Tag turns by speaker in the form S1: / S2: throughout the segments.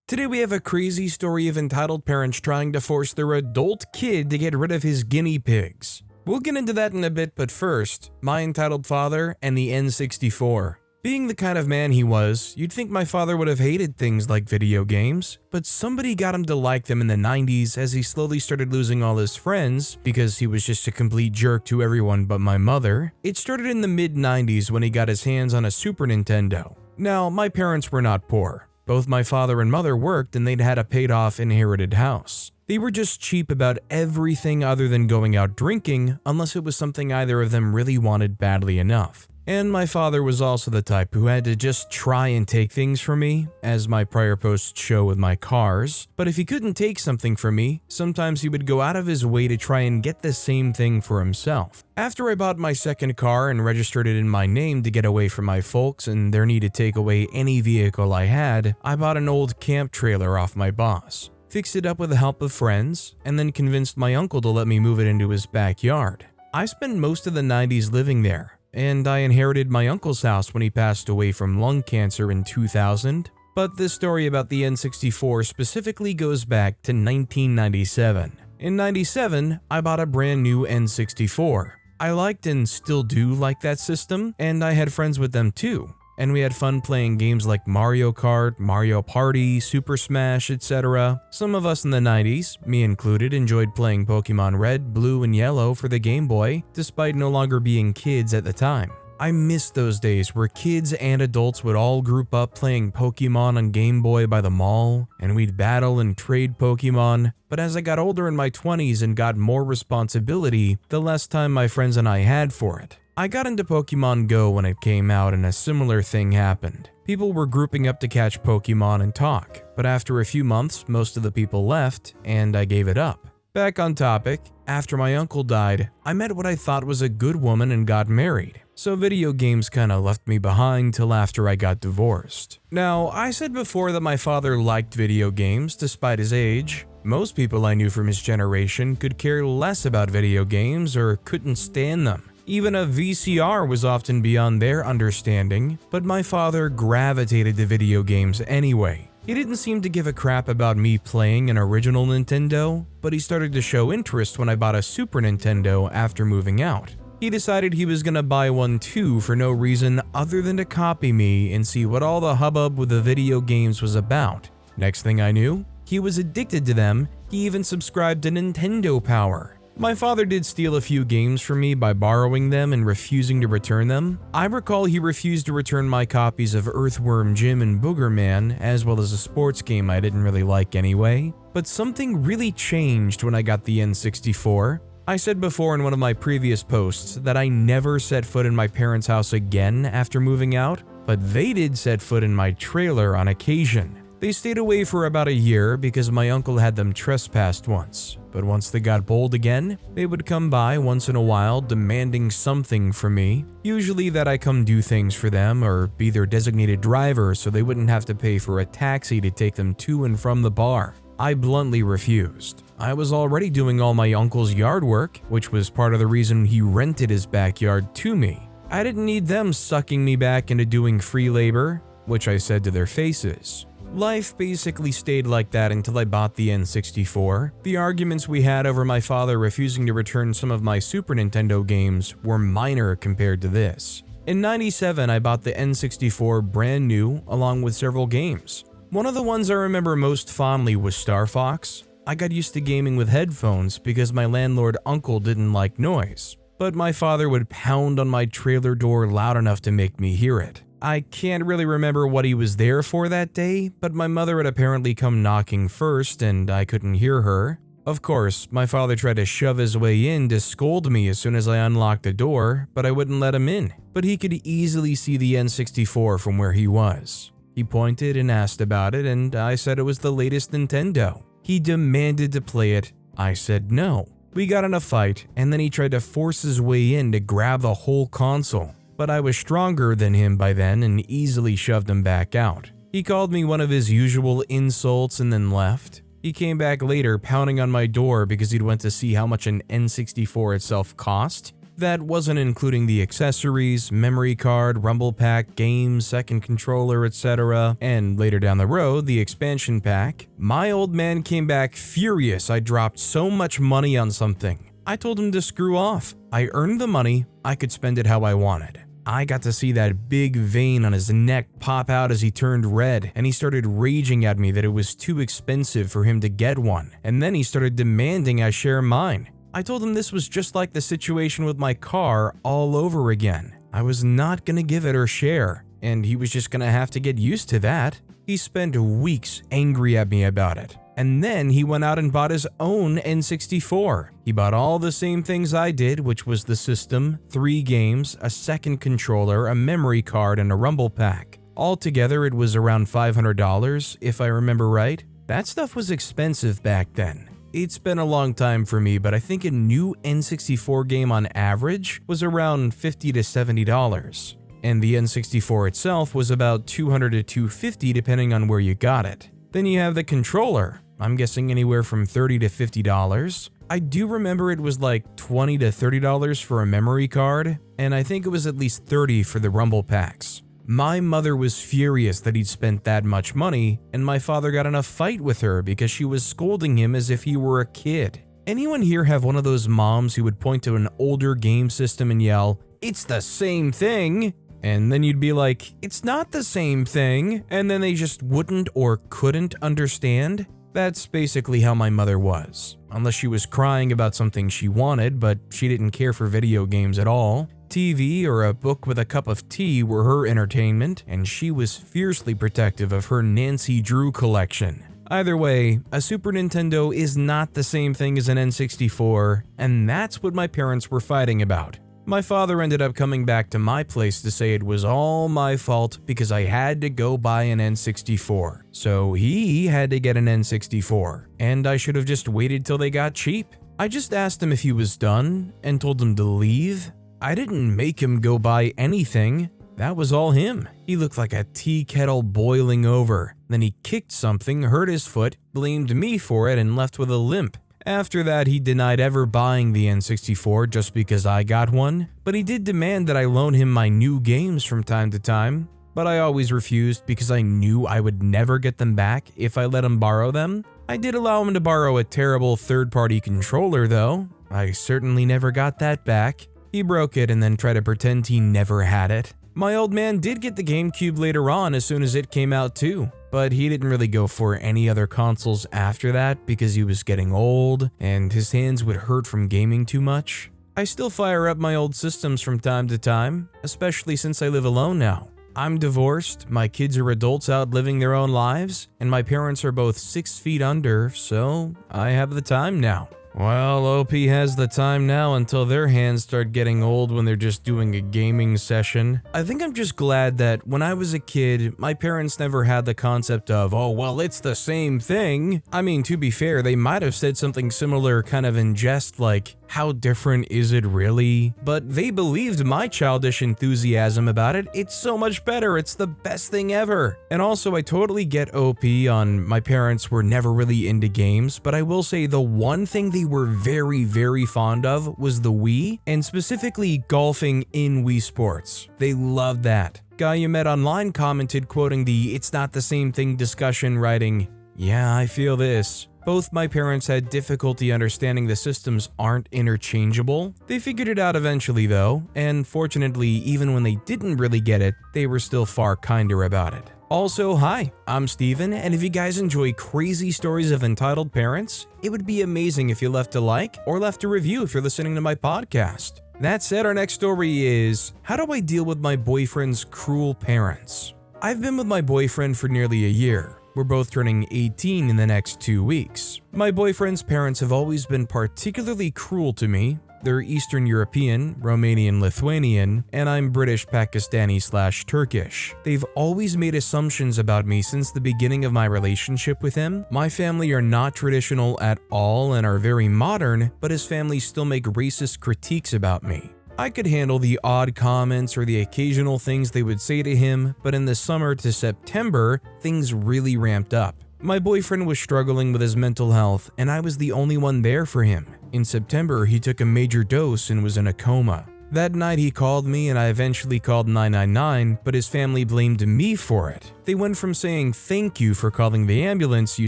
S1: Today we have a crazy story of entitled parents trying to force their adult kid to get rid of his guinea pigs. We'll get into that in a bit, but first, my entitled father and the N64. Being the kind of man he was, you'd think my father would have hated things like video games, but somebody got him to like them in the 90s as he slowly started losing all his friends because he was just a complete jerk to everyone but my mother. It started in the mid-90s when he got his hands on a Super Nintendo. Now, my parents were not poor. Both my father and mother worked and they'd had a paid-off inherited house. They were just cheap about everything other than going out drinking unless it was something either of them really wanted badly enough. And my father was also the type who had to just try and take things from me, as my prior posts show with my cars. But if he couldn't take something from me, sometimes he would go out of his way to try and get the same thing for himself. After I bought my second car and registered it in my name to get away from my folks and their need to take away any vehicle I had, I bought an old camp trailer off my boss, fixed it up with the help of friends, and then convinced my uncle to let me move it into his backyard. I spent most of the 90s living there. And I inherited my uncle's house when he passed away from lung cancer in 2000. But this story about the N64 specifically goes back to 1997. In 97, I bought a brand new N64. I liked and still do like that system, and I had friends with them too. And we had fun playing games like Mario Kart, Mario Party, Super Smash, etc. Some of us in the 90s, me included, enjoyed playing Pokemon Red, Blue, and Yellow for the Game Boy, despite no longer being kids at the time. I miss those days where kids and adults would all group up playing Pokemon on Game Boy by the mall, and we'd battle and trade Pokemon. But as I got older in my 20s and got more responsibility, the less time my friends and I had for it. I got into Pokemon Go when it came out and a similar thing happened. People were grouping up to catch Pokemon and talk, but after a few months, most of the people left, and I gave it up. Back on topic, after my uncle died, I met what I thought was a good woman and got married. So video games kinda left me behind till after I got divorced. Now, I said before that my father liked video games despite his age. Most people I knew from his generation could care less about video games or couldn't stand them. Even a VCR was often beyond their understanding, but my father gravitated to video games anyway. He didn't seem to give a crap about me playing an original Nintendo, but he started to show interest when I bought a Super Nintendo after moving out. He decided he was gonna buy one too for no reason other than to copy me and see what all the hubbub with the video games was about. Next thing I knew, he was addicted to them. He even subscribed to Nintendo Power. My father did steal a few games from me by borrowing them and refusing to return them. I recall he refused to return my copies of Earthworm Jim and Booger Man, as well as a sports game I didn't really like anyway. But something really changed when I got the N64. I said before in one of my previous posts that I never set foot in my parents' house again after moving out, but they did set foot in my trailer on occasion. They stayed away for about a year because my uncle had them trespassed once, but once they got bold again, they would come by once in a while demanding something from me, usually that I come do things for them or be their designated driver so they wouldn't have to pay for a taxi to take them to and from the bar. I bluntly refused. I was already doing all my uncle's yard work, which was part of the reason he rented his backyard to me. I didn't need them sucking me back into doing free labor, which I said to their faces. Life basically stayed like that until I bought the N64. The arguments we had over my father refusing to return some of my Super Nintendo games were minor compared to this. In 97, I bought the N64 brand new along with several games. One of the ones I remember most fondly was Star Fox. I got used to gaming with headphones because my landlord uncle didn't like noise, but my father would pound on my trailer door loud enough to make me hear it. I can't really remember what he was there for that day, but my mother had apparently come knocking first and I couldn't hear her. Of course, my father tried to shove his way in to scold me as soon as I unlocked the door, but I wouldn't let him in. But he could easily see the N64 from where he was. He pointed and asked about it, and I said it was the latest Nintendo. He demanded to play it. I said no. We got in a fight, and then he tried to force his way in to grab the whole console. But I was stronger than him by then and easily shoved him back out. He called me one of his usual insults and then left. He came back later pounding on my door because he'd went to see how much an N64 itself cost. That wasn't including the accessories, memory card, rumble pack, games, second controller, etc., and later down the road, the expansion pack. My old man came back furious I dropped so much money on something. I told him to screw off. I earned the money, I could spend it how I wanted. I got to see that big vein on his neck pop out as he turned red, and he started raging at me that it was too expensive for him to get one, and then he started demanding I share mine. I told him this was just like the situation with my car all over again. I was not gonna give it or share, and he was just gonna have to get used to that. He spent weeks angry at me about it. And then he went out and bought his own N64. He bought all the same things I did, which was the system, 3 games, a second controller, a memory card, and a rumble pack. Altogether, it was around $500, if I remember right. That stuff was expensive back then. It's been a long time for me, but I think a new N64 game on average was around $50 to $70. And the N64 itself was about $200 to $250 depending on where you got it. Then you have the controller. I'm guessing anywhere from $30 to $50. I do remember it was like $20 to $30 for a memory card, and I think it was at least $30 for the rumble packs. My mother was furious that he'd spent that much money, and my father got in a fight with her because she was scolding him as if he were a kid. Anyone here have one of those moms who would point to an older game system and yell, "It's the same thing"? And then you'd be like, "It's not the same thing," and then they just wouldn't or couldn't understand? That's basically how my mother was. Unless she was crying about something she wanted, but she didn't care for video games at all. TV or a book with a cup of tea were her entertainment, and she was fiercely protective of her Nancy Drew collection. Either way, a Super Nintendo is not the same thing as an N64, and that's what my parents were fighting about. My father ended up coming back to my place to say it was all my fault because I had to go buy an N64. So he had to get an N64, and I should have just waited till they got cheap. I just asked him if he was done and told him to leave. I didn't make him go buy anything. That was all him. He looked like a tea kettle boiling over. Then he kicked something, hurt his foot, blamed me for it, and left with a limp. After that, he denied ever buying the N64 just because I got one, but he did demand that I loan him my new games from time to time. But I always refused because I knew I would never get them back if I let him borrow them. I did allow him to borrow a terrible third-party controller though. I certainly never got that back. He broke it and then tried to pretend he never had it. My old man did get the GameCube later on as soon as it came out too, but he didn't really go for any other consoles after that because he was getting old and his hands would hurt from gaming too much. I still fire up my old systems from time to time, especially since I live alone now. I'm divorced, my kids are adults out living their own lives, and my parents are both 6 feet under, so I have the time now. Well, OP has the time now until their hands start getting old when they're just doing a gaming session. I think I'm just glad that when I was a kid, my parents never had the concept of, "Oh, well, it's the same thing." I mean, to be fair, they might have said something similar kind of in jest like, "How different is it really?" But they believed my childish enthusiasm about it. It's so much better. It's the best thing ever. And also, I totally get OP on my parents were never really into games, but I will say the one thing they were very, very fond of was the Wii, and specifically golfing in Wii Sports. They loved that. Guy you met online commented quoting the "it's not the same thing" discussion, writing, "Yeah, I feel this." Both my parents had difficulty understanding the systems aren't interchangeable. They figured it out eventually though, and fortunately, even when they didn't really get it, they were still far kinder about it. Also, hi, I'm Steven, and if you guys enjoy crazy stories of entitled parents, it would be amazing if you left a like or left a review if you're listening to my podcast. That said, our next story is, how do I deal with my boyfriend's cruel parents? I've been with my boyfriend for nearly a year. We're both turning 18 in the next 2 weeks. My boyfriend's parents have always been particularly cruel to me. They're Eastern European, Romanian, Lithuanian, and I'm British, Pakistani/Turkish. They've always made assumptions about me since the beginning of my relationship with him. My family are not traditional at all and are very modern, but his family still make racist critiques about me. I could handle the odd comments or the occasional things they would say to him, but in the summer to September, things really ramped up. My boyfriend was struggling with his mental health, and I was the only one there for him. In September, he took a major dose and was in a coma. That night he called me and I eventually called 999, but his family blamed me for it. They went from saying thank you for calling the ambulance, you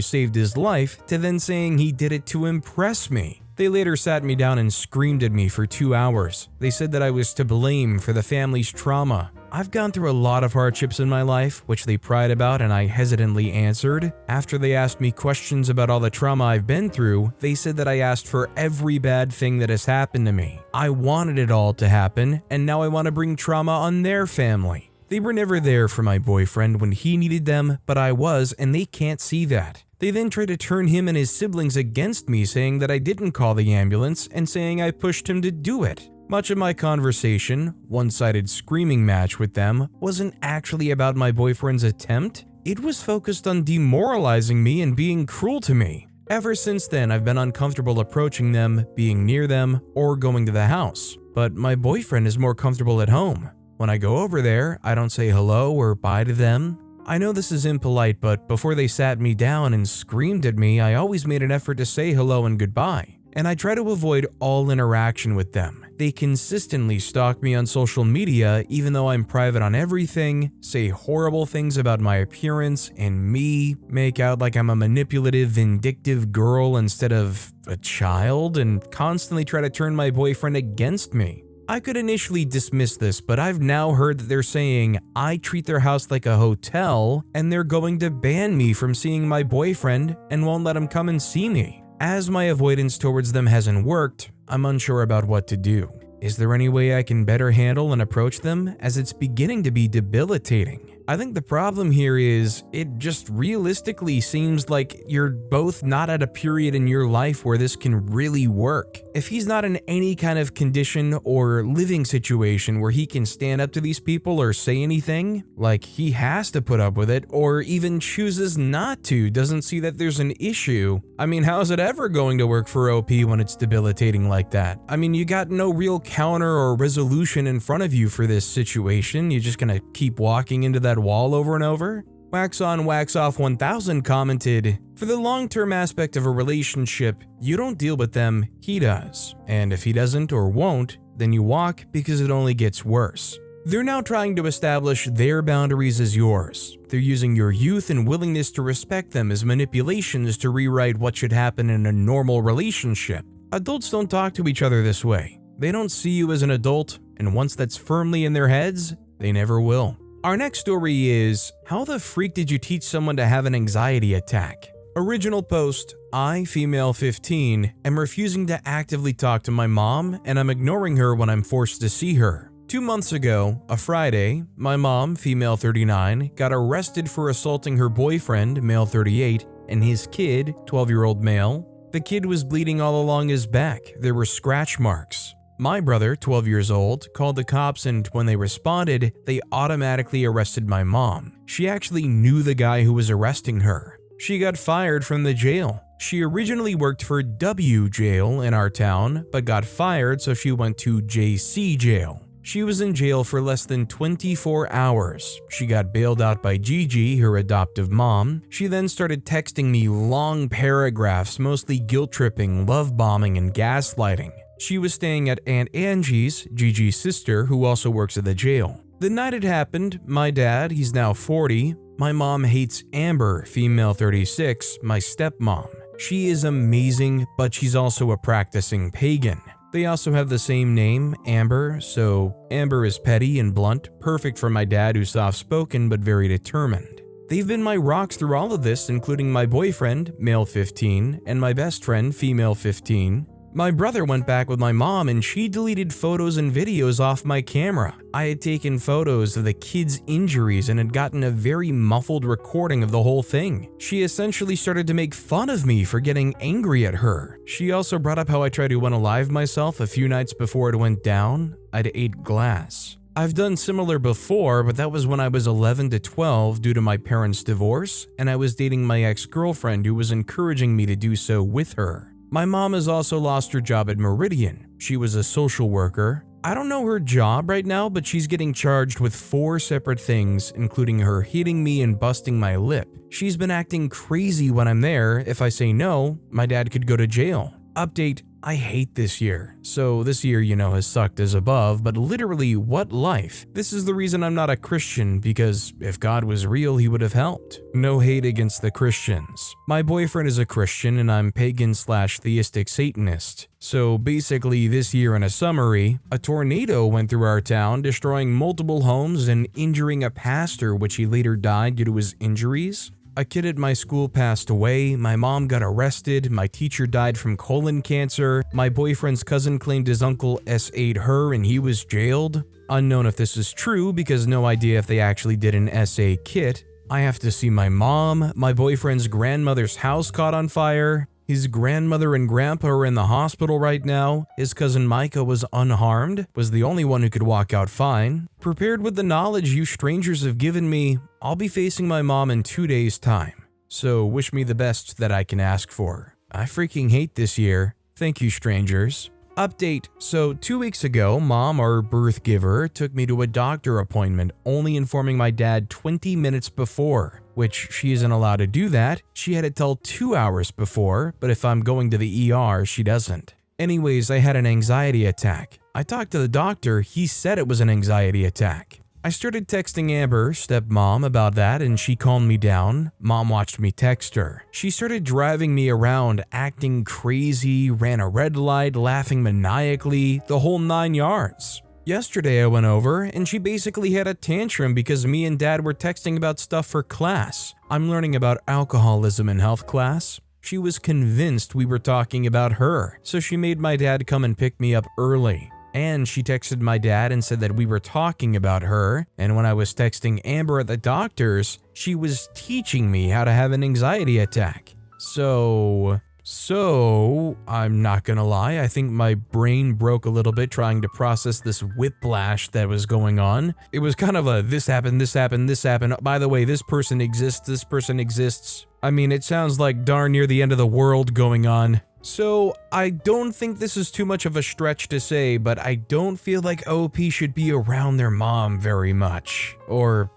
S1: saved his life, to then saying he did it to impress me. They later sat me down and screamed at me for 2 hours. They said that I was to blame for the family's trauma. I've gone through a lot of hardships in my life, which they pried about, and I hesitantly answered. After they asked me questions about all the trauma I've been through, they said that I asked for every bad thing that has happened to me. I wanted it all to happen, and now I want to bring trauma on their family. They were never there for my boyfriend when he needed them, but I was, and they can't see that. They then tried to turn him and his siblings against me, saying that I didn't call the ambulance and saying I pushed him to do it. Much of my conversation, one-sided screaming match with them, wasn't actually about my boyfriend's attempt. It was focused on demoralizing me and being cruel to me. Ever since then, I've been uncomfortable approaching them, being near them, or going to the house. But my boyfriend is more comfortable at home. When I go over there, I don't say hello or bye to them. I know this is impolite, but before they sat me down and screamed at me, I always made an effort to say hello and goodbye. And I try to avoid all interaction with them. They consistently stalk me on social media even though I'm private on everything, say horrible things about my appearance and me, make out like I'm a manipulative, vindictive girl instead of a child, and constantly try to turn my boyfriend against me. I could initially dismiss this, but I've now heard that they're saying I treat their house like a hotel and they're going to ban me from seeing my boyfriend and won't let him come and see me. As my avoidance towards them hasn't worked, I'm unsure about what to do. Is there any way I can better handle and approach them, as it's beginning to be debilitating? I think the problem here is it just realistically seems like you're both not at a period in your life where this can really work. If he's not in any kind of condition or living situation where he can stand up to these people or say anything, like he has to put up with it, or even chooses not to, doesn't see that there's an issue, I mean, how is it ever going to work for OP when it's debilitating like that? I mean, you got no real counter or resolution in front of you for this situation. You're just gonna keep walking into that wall over and over? Wax on Wax Off 1000 commented, "For the long-term aspect of a relationship, you don't deal with them, he does. And if he doesn't or won't, then you walk because it only gets worse." They're now trying to establish their boundaries as yours. They're using your youth and willingness to respect them as manipulations to rewrite what should happen in a normal relationship. Adults don't talk to each other this way. They don't see you as an adult, and once that's firmly in their heads, they never will. Our next story is, how the freak did you teach someone to have an anxiety attack? Original post, I, female 15, am refusing to actively talk to my mom, and I'm ignoring her when I'm forced to see her. 2 months ago, a Friday, my mom, female 39, got arrested for assaulting her boyfriend, male 38, and his kid, 12-year-old male. The kid was bleeding all along his back. There were scratch marks. My brother, 12 years old, called the cops, and when they responded, they automatically arrested my mom. She actually knew the guy who was arresting her. She got fired from the jail. She originally worked for W jail in our town, but got fired, so she went to JC jail. She was in jail for less than 24 hours. She got bailed out by Gigi, her adoptive mom. She then started texting me long paragraphs, mostly guilt-tripping, love-bombing, and gaslighting. She was staying at Aunt Angie's, Gigi's sister, who also works at the jail. The night it happened, my dad, he's now 40, my mom hates Amber, female 36, my stepmom. She is amazing, but she's also a practicing pagan. They also have the same name, Amber, so Amber is petty and blunt, perfect for my dad who's soft-spoken but very determined. They've been my rocks through all of this, including my boyfriend, male 15, and my best friend, female 15. My brother went back with my mom and she deleted photos and videos off my camera. I had taken photos of the kids' injuries and had gotten a very muffled recording of the whole thing. She essentially started to make fun of me for getting angry at her. She also brought up how I tried to unalive myself a few nights before it went down. I'd ate glass. I've done similar before, but that was when I was 11 to 12 due to my parents' divorce, and I was dating my ex-girlfriend who was encouraging me to do so with her. My mom has also lost her job at Meridian. She was a social worker. I don't know her job right now, but she's getting charged with 4 separate things, including her hitting me and busting my lip. She's been acting crazy when I'm there. If I say no, my dad could go to jail. Update, I hate this year. So this year, has sucked as above, but literally, what life? This is the reason I'm not a Christian, because if God was real, he would have helped. No hate against the Christians. My boyfriend is a Christian and I'm pagan/theistic Satanist. So basically, this year in a summary, a tornado went through our town, destroying multiple homes and injuring a pastor, which he later died due to his injuries. A kid at my school passed away, my mom got arrested, my teacher died from colon cancer, my boyfriend's cousin claimed his uncle SA'd her and he was jailed. Unknown if this is true because no idea if they actually did an SA kit. I have to see my mom, my boyfriend's grandmother's house caught on fire. His grandmother and grandpa are in the hospital right now. His cousin Micah was unharmed, was the only one who could walk out fine. Prepared with the knowledge you strangers have given me, I'll be facing my mom in 2 days' time. So wish me the best that I can ask for. I freaking hate this year. Thank you, strangers. Update. So 2 weeks ago, mom, our birth giver, took me to a doctor appointment, only informing my dad 20 minutes before, which she isn't allowed to do that. She had to tell 2 hours before, but if I'm going to the ER, she doesn't. Anyways, I had an anxiety attack. I talked to the doctor, he said it was an anxiety attack. I started texting Amber, stepmom, about that and she calmed me down. Mom watched me text her. She started driving me around, acting crazy, ran a red light, laughing maniacally, the whole 9 yards. Yesterday I went over and she basically had a tantrum because me and dad were texting about stuff for class. I'm learning about alcoholism in health class. She was convinced we were talking about her, so she made my dad come and pick me up early. And she texted my dad and said that we were talking about her, and when I was texting Amber at the doctor's, she was teaching me how to have an anxiety attack. So, I'm not gonna lie, I think my brain broke a little bit trying to process this whiplash that was going on. It was kind of a this happened, this happened, this happened. By the way, this person exists, this person exists. I mean, it sounds like darn near the end of the world going on. So, I don't think this is too much of a stretch to say, but I don't feel like OP should be around their mom very much. Or,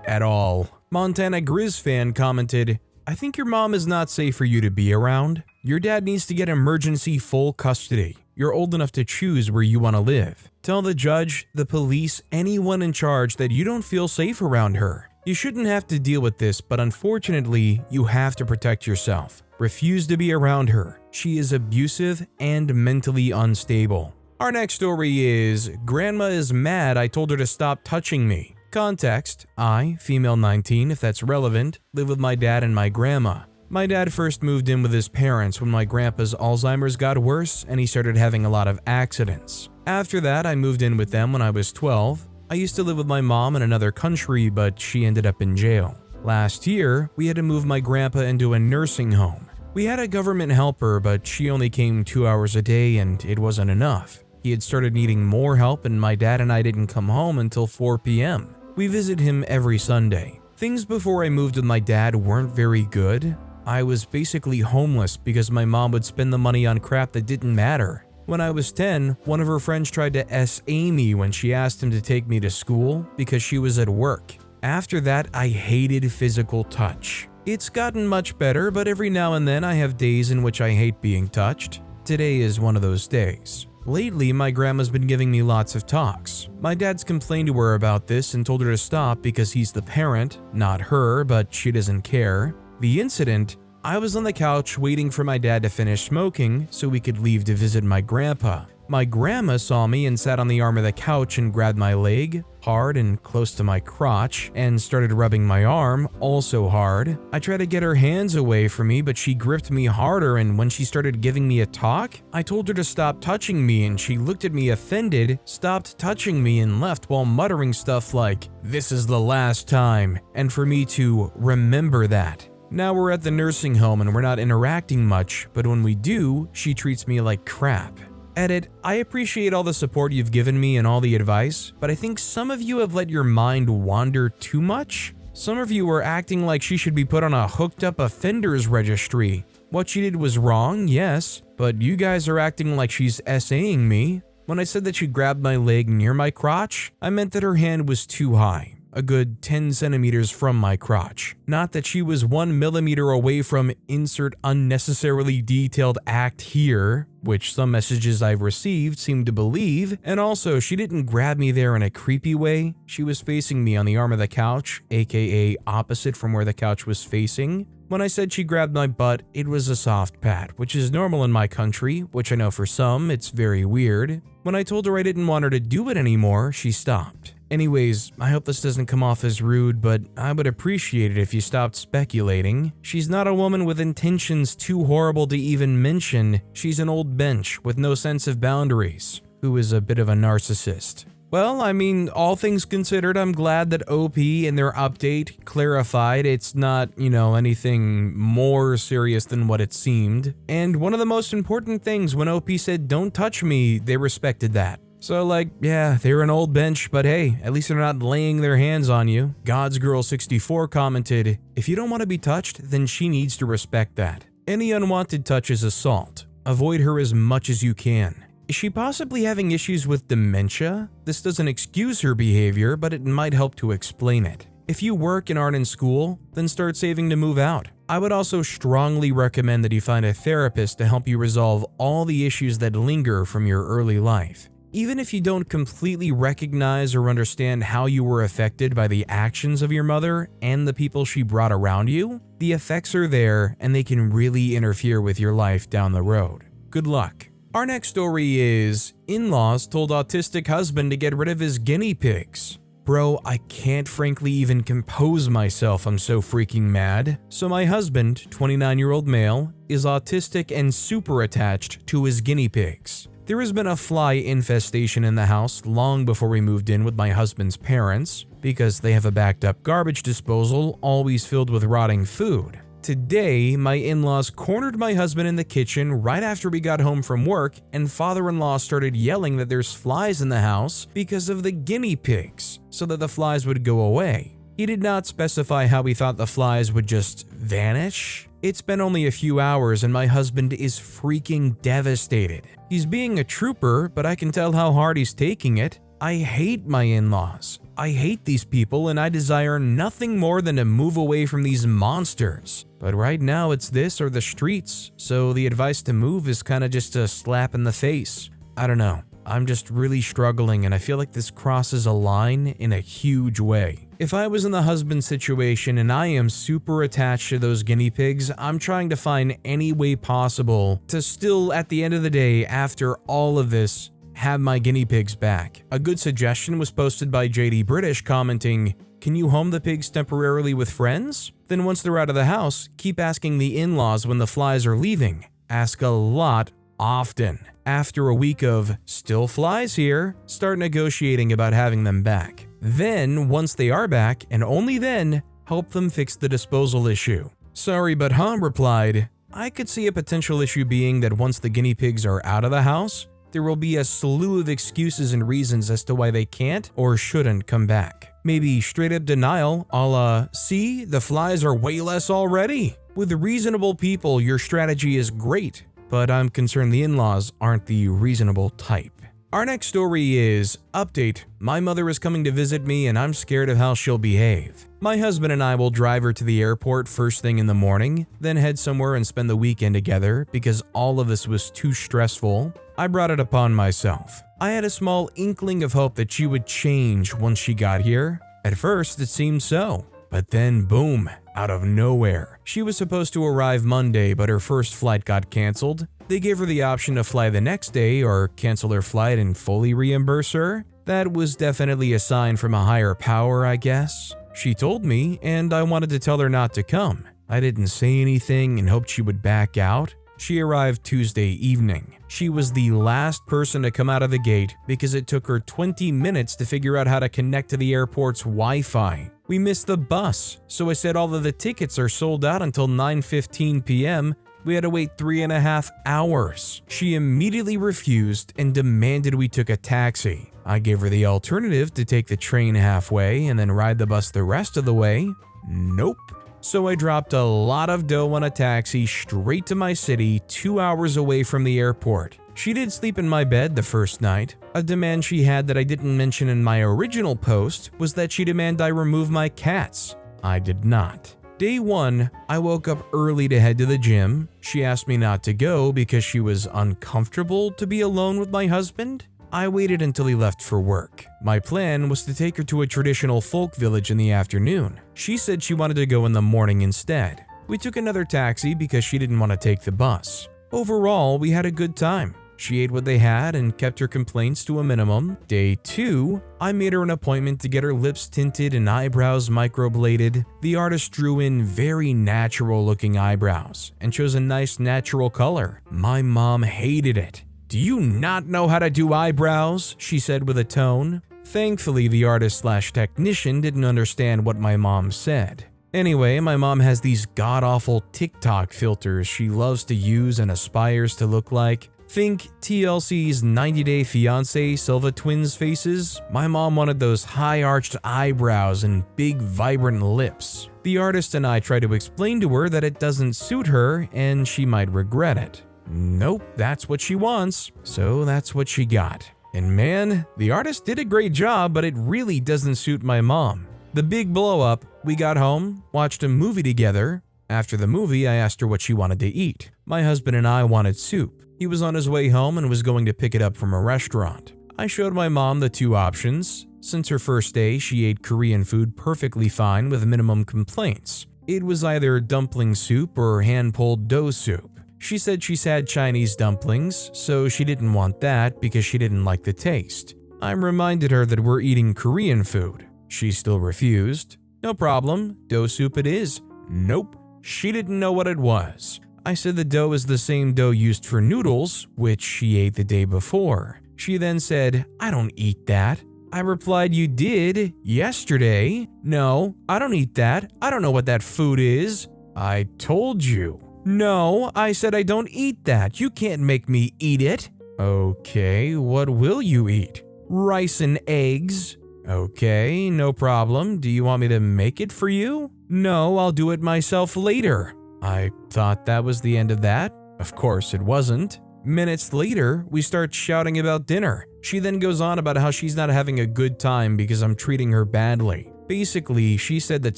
S1: at all. Montana Grizz fan commented, I think your mom is not safe for you to be around. Your dad needs to get emergency full custody. You're old enough to choose where you want to live. Tell the judge, the police, anyone in charge that you don't feel safe around her. You shouldn't have to deal with this, but unfortunately, you have to protect yourself. Refuse to be around her. She is abusive and mentally unstable. Our next story is, Grandma is mad I told her to stop touching me. Context, I, female 19 if that's relevant, live with my dad and my grandma. My dad first moved in with his parents when my grandpa's Alzheimer's got worse and he started having a lot of accidents. After that, I moved in with them when I was 12. I used to live with my mom in another country, but she ended up in jail. Last year, we had to move my grandpa into a nursing home. We had a government helper, but she only came 2 hours a day and it wasn't enough. He had started needing more help and my dad and I didn't come home until 4 p.m. We visit him every Sunday. Things before I moved with my dad weren't very good. I was basically homeless because my mom would spend the money on crap that didn't matter. When I was 10, one of her friends tried to SA me when she asked him to take me to school because she was at work. After that, I hated physical touch. It's gotten much better, but every now and then I have days in which I hate being touched. Today is one of those days. Lately, my grandma's been giving me lots of talks. My dad's complained to her about this and told her to stop because he's the parent, not her, but she doesn't care. The incident, I was on the couch waiting for my dad to finish smoking so we could leave to visit my grandpa. My grandma saw me and sat on the arm of the couch and grabbed my leg, hard and close to my crotch, and started rubbing my arm, also hard. I tried to get her hands away from me, but she gripped me harder, and when she started giving me a talk, I told her to stop touching me and she looked at me offended, stopped touching me and left while muttering stuff like, "This is the last time," and for me to remember that. Now we're at the nursing home and we're not interacting much, but when we do, she treats me like crap. Edit, I appreciate all the support you've given me and all the advice, but I think some of you have let your mind wander too much. Some of you are acting like she should be put on a hooked up offenders registry. What she did was wrong, yes, but you guys are acting like she's SAing me. When I said that she grabbed my leg near my crotch, I meant that her hand was too high. a good 10 centimeters from my crotch. Not that she was 1 millimeter away from insert unnecessarily detailed act here, which some messages I've received seem to believe, and also she didn't grab me there in a creepy way. She was facing me on the arm of the couch, aka opposite from where the couch was facing. When I said she grabbed my butt, it was a soft pat, which is normal in my country, which I know for some, it's very weird. When I told her I didn't want her to do it anymore, she stopped. Anyways, I hope this doesn't come off as rude, but I would appreciate it if you stopped speculating. She's not a woman with intentions too horrible to even mention. She's an old bench with no sense of boundaries, who is a bit of a narcissist. Well, I mean, all things considered, I'm glad that OP in their update clarified it's not, anything more serious than what it seemed. And one of the most important things, when OP said, "Don't touch me," they respected that. So yeah, they're an old bench, but hey, at least they're not laying their hands on you. GodsGirl64 commented, "If you don't want to be touched, then she needs to respect that. Any unwanted touch is assault. Avoid her as much as you can." Is she possibly having issues with dementia? This doesn't excuse her behavior, but it might help to explain it. If you work and aren't in school, then start saving to move out. I would also strongly recommend that you find a therapist to help you resolve all the issues that linger from your early life. Even if you don't completely recognize or understand how you were affected by the actions of your mother and the people she brought around you, the effects are there and they can really interfere with your life down the road. Good luck. Our next story is, in-laws told autistic husband to get rid of his guinea pigs. Bro, I can't frankly even compose myself, I'm so freaking mad. So my husband, 29-year-old male, is autistic and super attached to his guinea pigs. There has been a fly infestation in the house long before we moved in with my husband's parents, because they have a backed up garbage disposal always filled with rotting food. Today, my in-laws cornered my husband in the kitchen right after we got home from work, and father-in-law started yelling that there's flies in the house because of the guinea pigs, so that the flies would go away. He did not specify how he thought the flies would just vanish. It's been only a few hours and my husband is freaking devastated. He's being a trooper, but I can tell how hard he's taking it. I hate my in-laws. I hate these people and I desire nothing more than to move away from these monsters. But right now it's this or the streets, so the advice to move is kind of just a slap in the face. I don't know. I'm just really struggling and I feel like this crosses a line in a huge way. If I was in the husband situation and I am super attached to those guinea pigs, I'm trying to find any way possible to still, at the end of the day, after all of this, have my guinea pigs back. A good suggestion was posted by JD British commenting, "Can you home the pigs temporarily with friends? Then once they're out of the house, keep asking the in-laws when the flies are leaving. Ask a lot often. After a week of still flies here, start negotiating about having them back. Then, once they are back, and only then, help them fix the disposal issue." Sorry, but Ham replied, "I could see a potential issue being that once the guinea pigs are out of the house, there will be a slew of excuses and reasons as to why they can't or shouldn't come back. Maybe straight up denial, a la, 'See, the flies are way less already.' With reasonable people, your strategy is great, but I'm concerned the in-laws aren't the reasonable type." Our next story is, update, my mother is coming to visit me and I'm scared of how she'll behave. My husband and I will drive her to the airport first thing in the morning, then head somewhere and spend the weekend together because all of this was too stressful. I brought it upon myself. I had a small inkling of hope that she would change once she got here. At first, it seemed so. But then, boom, out of nowhere. She was supposed to arrive Monday, but her first flight got canceled. They gave her the option to fly the next day or cancel her flight and fully reimburse her. That was definitely a sign from a higher power, I guess. She told me, and I wanted to tell her not to come. I didn't say anything and hoped she would back out. She arrived Tuesday evening. She was the last person to come out of the gate because it took her 20 minutes to figure out how to connect to the airport's Wi-Fi. We missed the bus, so I said all of the tickets are sold out until 9:15 p.m. We had to wait 3.5 hours. She immediately refused and demanded we took a taxi. I gave her the alternative to take the train halfway and then ride the bus the rest of the way. Nope. So I dropped a lot of dough on a taxi straight to my city 2 hours away from the airport. She did sleep in my bed the first night. A demand she had that I didn't mention in my original post was that she demanded I remove my cats. I did not. Day 1, I woke up early to head to the gym. She asked me not to go because she was uncomfortable to be alone with my husband. I waited until he left for work. My plan was to take her to a traditional folk village in the afternoon. She said she wanted to go in the morning instead. We took another taxi because she didn't want to take the bus. Overall, we had a good time. She ate what they had and kept her complaints to a minimum. Day 2, I made her an appointment to get her lips tinted and eyebrows microbladed. The artist drew in very natural looking eyebrows and chose a nice natural color. My mom hated it. "Do you not know how to do eyebrows?" she said with a tone. Thankfully, the artist/technician didn't understand what my mom said. Anyway, my mom has these god-awful TikTok filters she loves to use and aspires to look like. Think TLC's 90 Day Fiancé Silva twins faces. My mom wanted those high-arched eyebrows and big, vibrant lips. The artist and I tried to explain to her that it doesn't suit her and she might regret it. Nope, that's what she wants, so that's what she got. And man, the artist did a great job, but it really doesn't suit my mom. The big blow-up, we got home, watched a movie together. After the movie, I asked her what she wanted to eat. My husband and I wanted soup. He was on his way home and was going to pick it up from a restaurant. I showed my mom the 2 options. Since her first day, she ate Korean food perfectly fine with minimum complaints. It was either dumpling soup or hand-pulled dough soup. She said she's had Chinese dumplings, so she didn't want that because she didn't like the taste. I reminded her that we're eating Korean food. She still refused. No problem, dough soup it is. Nope, she didn't know what it was. I said the dough is the same dough used for noodles, which she ate the day before. She then said, "I don't eat that." I replied, "You did, yesterday." "No, I don't eat that. I don't know what that food is." "I told you." "No, I said I don't eat that. You can't make me eat it." "Okay, what will you eat?" "Rice and eggs." "Okay, no problem. Do you want me to make it for you?" "No, I'll do it myself later." I thought that was the end of that. Of course it wasn't. Minutes later, we start shouting about dinner. She then goes on about how she's not having a good time because I'm treating her badly. Basically, she said that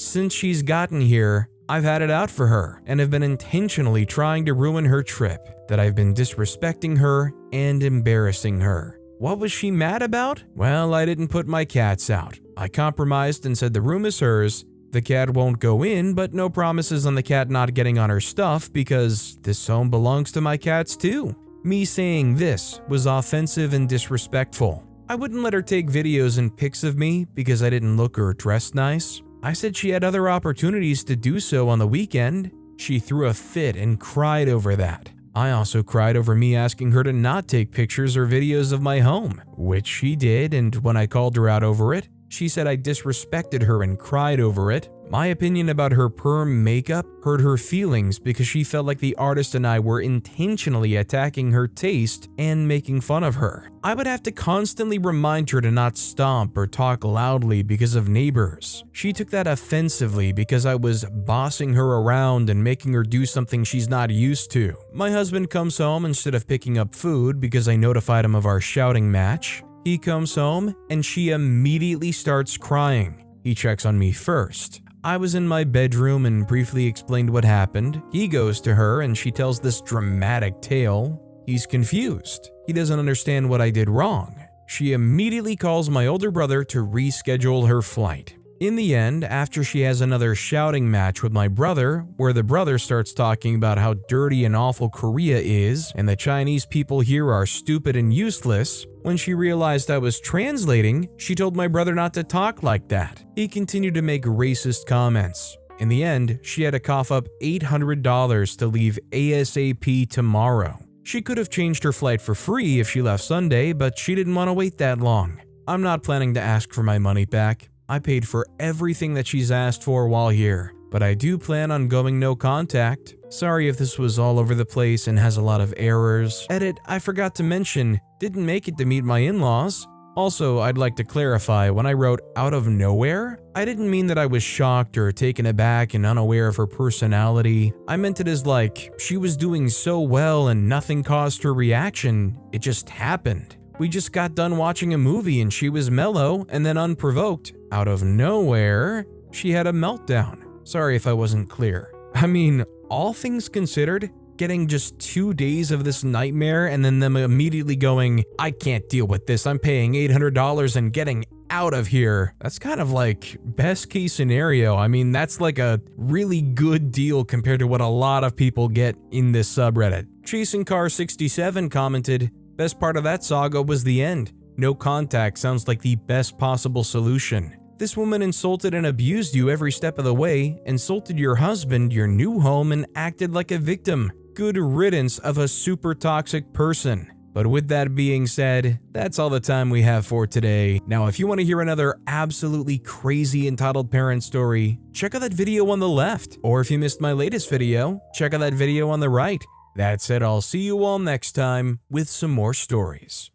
S1: since she's gotten here, I've had it out for her and have been intentionally trying to ruin her trip, that I've been disrespecting her and embarrassing her. What was she mad about? Well, I didn't put my cats out. I compromised and said the room is hers. The cat won't go in, but no promises on the cat not getting on her stuff because this home belongs to my cats too. Me saying this was offensive and disrespectful. I wouldn't let her take videos and pics of me because I didn't look or dress nice. I said she had other opportunities to do so on the weekend. She threw a fit and cried over that. I also cried over me asking her to not take pictures or videos of my home, which she did, and when I called her out over it, she said I disrespected her and cried over it. My opinion about her perm makeup hurt her feelings because she felt like the artist and I were intentionally attacking her taste and making fun of her. I would have to constantly remind her to not stomp or talk loudly because of neighbors. She took that offensively because I was bossing her around and making her do something she's not used to. My husband comes home instead of picking up food because I notified him of our shouting match. He comes home and she immediately starts crying. He checks on me first. I was in my bedroom and briefly explained what happened. He goes to her and she tells this dramatic tale. He's confused. He doesn't understand what I did wrong. She immediately calls my older brother to reschedule her flight. In the end, after she has another shouting match with my brother, where the brother starts talking about how dirty and awful Korea is and the Chinese people here are stupid and useless, when she realized I was translating, she told my brother not to talk like that. He continued to make racist comments. In the end, she had to cough up $800 to leave ASAP tomorrow. She could have changed her flight for free if she left Sunday, but she didn't want to wait that long. I'm not planning to ask for my money back. I paid for everything that she's asked for while here, but I do plan on going no contact. Sorry if this was all over the place and has a lot of errors. Edit, I forgot to mention, didn't make it to meet my in-laws. Also, I'd like to clarify, when I wrote out of nowhere, I didn't mean that I was shocked or taken aback and unaware of her personality. I meant it as like, she was doing so well and nothing caused her reaction, it just happened. We just got done watching a movie and she was mellow, and then unprovoked, out of nowhere, she had a meltdown. Sorry if I wasn't clear. I mean, all things considered, getting just 2 days of this nightmare and then them immediately going, I can't deal with this, I'm paying $800 and getting out of here. That's kind of like best case scenario. I mean, that's like a really good deal compared to what a lot of people get in this subreddit. Chasing Car 67 commented, best part of that saga was the end. No contact sounds like the best possible solution. This woman insulted and abused you every step of the way, insulted your husband, your new home, and acted like a victim. Good riddance of a super toxic person. But with that being said, that's all the time we have for today. Now, if you want to hear another absolutely crazy entitled parent story, check out that video on the left. Or if you missed my latest video, check out that video on the right. That said, I'll see you all next time with some more stories.